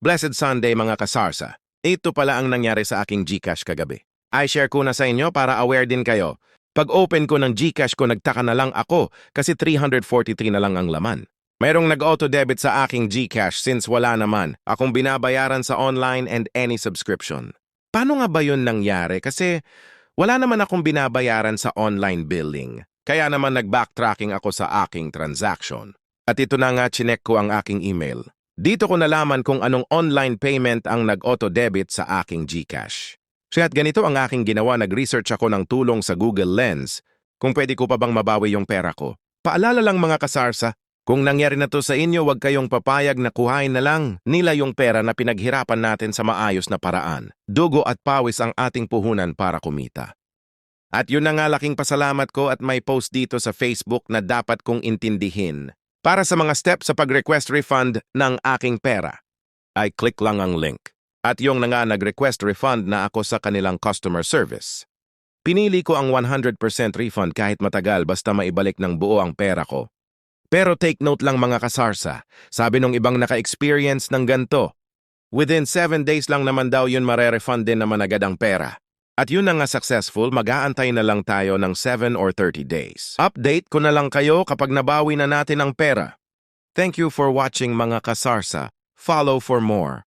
Blessed Sunday mga kasarsa. Ito pala ang nangyari sa aking GCash kagabi. I-share ko na sa inyo para aware din kayo. Pag open ko ng GCash ko, nagtaka na lang ako kasi 343 na lang ang laman. Mayroong nag-auto-debit sa aking GCash since wala naman akong binabayaran sa online and any subscription. Paano nga ba yun nangyari? Kasi wala naman akong binabayaran sa online billing. Kaya naman nag-backtracking ako sa aking transaction. At ito na nga, chinek ko ang aking email. Dito ko nalaman kung anong online payment ang nag-auto-debit sa aking GCash. Kaya't ganito ang aking ginawa, nag-research ako ng tulong sa Google Lens kung pwede ko pa bang mabawi yung pera ko. Paalala lang mga kasarsa, kung nangyari na to sa inyo, huwag kayong papayag na kuhain na lang nila yung pera na pinaghirapan natin sa maayos na paraan. Dugo at pawis ang ating puhunan para kumita. At yun na nga, laking pasalamat ko at may post dito sa Facebook na dapat kong intindihin. Para sa mga steps sa pag-request refund ng aking pera, ay click lang ang link. At yung na nga nag-request refund na ako sa kanilang customer service. Pinili ko ang 100% refund kahit matagal basta maibalik ng buo ang pera ko. Pero take note lang mga kasarsa, sabi nung ibang naka-experience ng ganito, within 7 days lang naman daw yun mare-refund din naman agad ang pera. At yun na nga successful, mag-aantay na lang tayo ng 7 or 30 days. Update ko na lang kayo kapag nabawi na natin ang pera. Thank you for watching mga kasarsa. Follow for more.